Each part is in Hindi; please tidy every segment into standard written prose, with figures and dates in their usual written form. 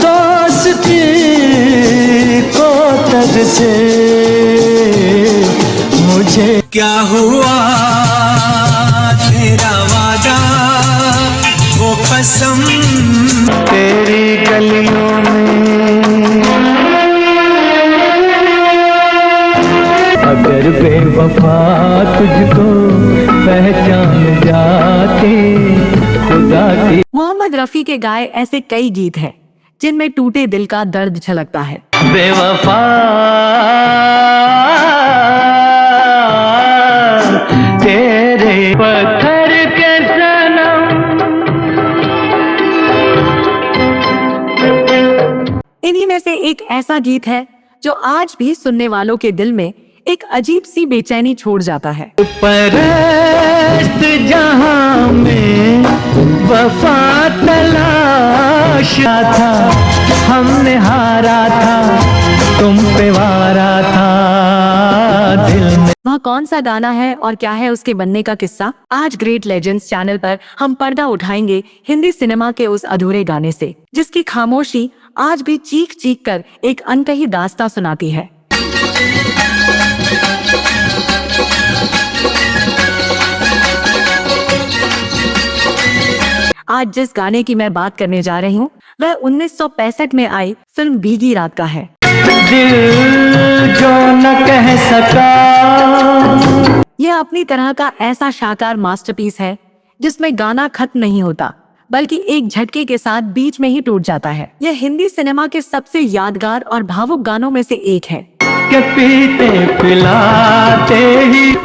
दोस्ती को तज से मुझे क्या हुआ तेरा वादा वो कसम तेरी गलियों में अगर बेवफा तुझको पहचान जाते खुदा की। मोहम्मद रफी के गाए ऐसे कई गीत हैं जिनमें टूटे दिल का दर्द झलकता है। बेवफा तेरे पत्थर के सनम। इन्हीं में से एक ऐसा गीत है जो आज भी सुनने वालों के दिल में एक अजीब सी बेचैनी छोड़ जाता है। परस्त जहां में वफा तलाशा था, हमने हारा था, तुम पे वारा था दिल में। वह कौन सा गाना है और क्या है उसके बनने का किस्सा? आज ग्रेट लेजेंड्स चैनल पर हम पर्दा उठाएंगे हिंदी सिनेमा के उस अधूरे गाने से जिसकी खामोशी आज भी चीख चीख कर एक अनकही दास्तां सुनाती है। आज जिस गाने की मैं बात करने जा रही हूँ वह 1965 में आई फिल्म भीगी रात का है। दिल जो न कह सका। यह अपनी तरह का ऐसा शानदार मास्टरपीस है जिसमें गाना खत्म नहीं होता बल्कि एक झटके के साथ बीच में ही टूट जाता है। यह हिंदी सिनेमा के सबसे यादगार और भावुक गानों में से एक है। के पीते पिलाते ही।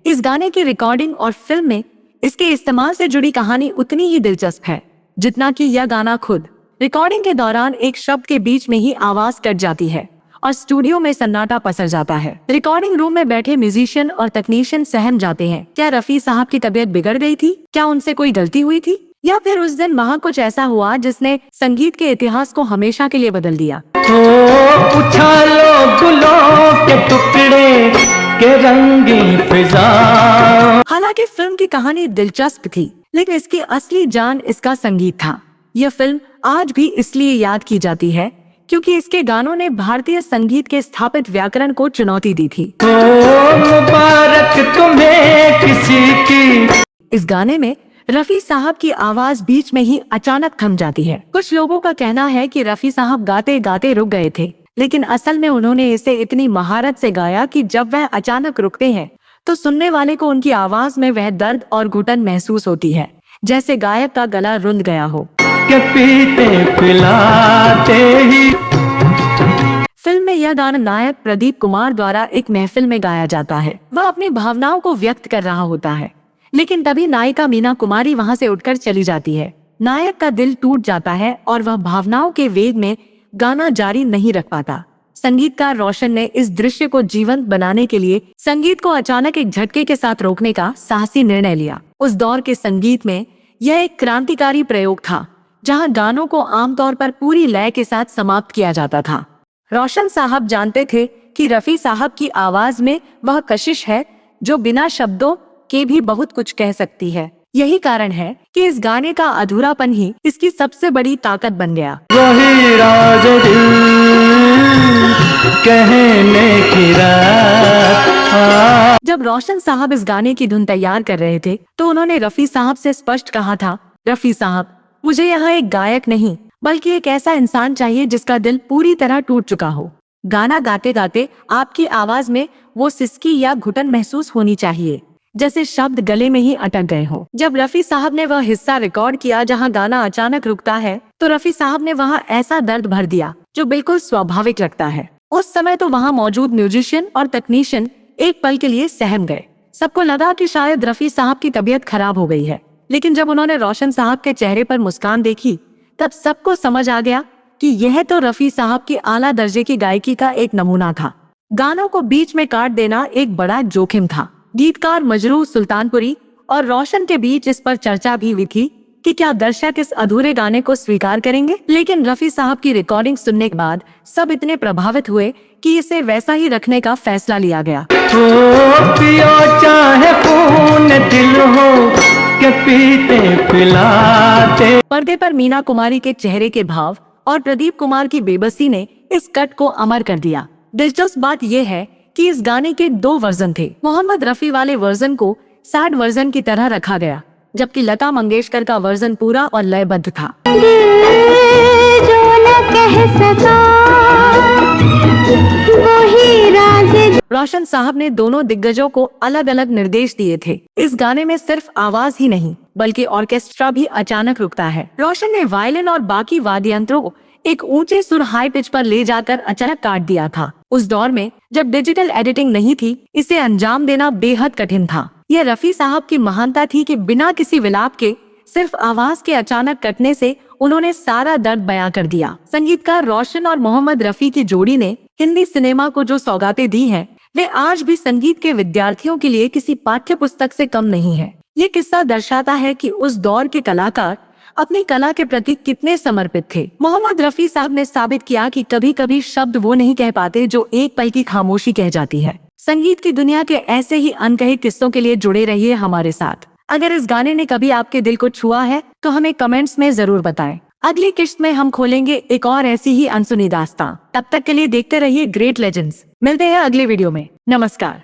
इस गाने की रिकॉर्डिंग और फिल्म में इसके इस्तेमाल से जुड़ी कहानी उतनी ही दिलचस्प है जितना कि यह गाना खुद। रिकॉर्डिंग के दौरान एक शब्द के बीच में ही आवाज कट जाती है और स्टूडियो में सन्नाटा पसर जाता है। रिकॉर्डिंग रूम में बैठे म्यूजिशियन और तकनीशियन सहम जाते हैं। क्या रफी साहब की तबीयत बिगड़ गई थी? क्या उनसे कोई गलती हुई थी? या फिर उस दिन वहाँ कुछ ऐसा हुआ जिसने संगीत के इतिहास को हमेशा के लिए बदल दिया? उछालो गुलों के टुकड़े के रंगीन फिजा। हालांकि फिल्म की कहानी दिलचस्प थी लेकिन इसकी असली जान इसका संगीत था। यह फिल्म आज भी इसलिए याद की जाती है क्योंकि इसके गानों ने भारतीय संगीत के स्थापित व्याकरण को चुनौती दी थी। मुबारक तुम्हें किसी की। इस गाने में रफी साहब की आवाज बीच में ही अचानक थम जाती है। कुछ लोगों का कहना है कि रफी साहब गाते गाते रुक गए थे लेकिन असल में उन्होंने इसे इतनी महारत से गाया कि जब वह अचानक रुकते हैं तो सुनने वाले को उनकी आवाज में वह दर्द और घुटन महसूस होती है जैसे गायक का गला रुंध गया हो। के पीते पिलाते ही। फिल्म में यह गाना नायक प्रदीप कुमार द्वारा एक महफिल में गाया जाता है। वह अपनी भावनाओं को व्यक्त कर रहा होता है लेकिन तभी नायिका मीना कुमारी वहां से उठकर चली जाती है। नायक का दिल टूट जाता है और वह भावनाओं के वेग में गाना जारी नहीं रख पाता। संगीतकार रोशन ने इस दृश्य को जीवंत बनाने के लिए संगीत को अचानक एक झटके के साथ रोकने का साहसी निर्णय लिया। उस दौर के संगीत में यह एक क्रांतिकारी प्रयोग था जहां गानों को आमतौर पर पूरी लय के साथ समाप्त किया जाता था। रोशन साहब जानते थे कि रफी साहब की आवाज में वह कशिश है जो बिना शब्दों के भी बहुत कुछ कह सकती है। यही कारण है कि इस गाने का अधूरापन ही इसकी सबसे बड़ी ताकत बन गया। वही राज दिल कहने की रात। जब रोशन साहब इस गाने की धुन तैयार कर रहे थे तो उन्होंने रफी साहब से स्पष्ट कहा था, रफी साहब मुझे यहाँ एक गायक नहीं बल्कि एक ऐसा इंसान चाहिए जिसका दिल पूरी तरह टूट चुका हो। गाना गाते गाते आपकी आवाज में वो सिसकी या घुटन महसूस होनी चाहिए जैसे शब्द गले में ही अटक गए हो। जब रफी साहब ने वह हिस्सा रिकॉर्ड किया जहां गाना अचानक रुकता है तो रफी साहब ने वहां ऐसा दर्द भर दिया जो बिल्कुल स्वाभाविक लगता है। उस समय तो वहां मौजूद म्यूजिशियन और तकनीशियन एक पल के लिए सहम गए। सबको लगा कि शायद रफी साहब की तबीयत खराब हो गई है लेकिन जब उन्होंने रोशन साहब के चेहरे पर मुस्कान देखी तब सबको समझ आ गया कि यह तो रफी साहब की आला दर्जे की गायकी का एक नमूना था। गानों को बीच में काट देना एक बड़ा जोखिम था। गीतकार मजरूह सुल्तानपुरी और रोशन के बीच इस पर चर्चा भी हुई थी कि क्या दर्शक इस अधूरे गाने को स्वीकार करेंगे, लेकिन रफी साहब की रिकॉर्डिंग सुनने के बाद सब इतने प्रभावित हुए कि इसे वैसा ही रखने का फैसला लिया गया। पियो चाहे खून दिल हो के पीते पिलाते। पर्दे पर मीना कुमारी के चेहरे के भाव और प्रदीप कुमार की बेबसी ने इस कट को अमर कर दिया। दिलचस्प बात यह है कि इस गाने के 2 वर्जन थे। मोहम्मद रफी वाले वर्जन को सैड वर्जन की तरह रखा गया, जबकि लता मंगेशकर का वर्जन पूरा और लयबद्ध था। जो न कह सका वही राज। रोशन साहब ने दोनों दिग्गजों को अलग अलग निर्देश दिए थे। इस गाने में सिर्फ आवाज ही नहीं बल्कि ऑर्केस्ट्रा भी अचानक रुकता है। रोशन ने वायलिन और बाकी वाद्य यंत्रों को एक ऊंचे सुर हाई पिच पर ले जाकर अचानक काट दिया था। उस दौर में जब डिजिटल एडिटिंग नहीं थी, इसे अंजाम देना बेहद कठिन था। यह रफी साहब की महानता थी कि बिना किसी विलाप के सिर्फ आवाज के अचानक कटने से उन्होंने सारा दर्द बयां कर दिया। संगीतकार रोशन और मोहम्मद रफी की जोड़ी ने हिंदी सिनेमा को जो सौगातें दी हैं, वे आज भी संगीत के विद्यार्थियों के लिए किसी पाठ्य पुस्तक से कम नहीं है। ये किस्सा दर्शाता है कि उस दौर के कलाकार अपनी कला के प्रति कितने समर्पित थे। मोहम्मद रफी साहब ने साबित किया कि कभी कभी शब्द वो नहीं कह पाते जो एक पल की खामोशी कह जाती है। संगीत की दुनिया के ऐसे ही अनकहे किस्सों के लिए जुड़े रहिए हमारे साथ। अगर इस गाने ने कभी आपके दिल को छुआ है तो हमें कमेंट्स में जरूर बताएं। अगली किस्त में हम खोलेंगे एक और ऐसी ही अनसुनी दास्तां। तब तक के लिए देखते रहिए ग्रेट लेजेंड्स। मिलते हैं अगले वीडियो में। नमस्कार।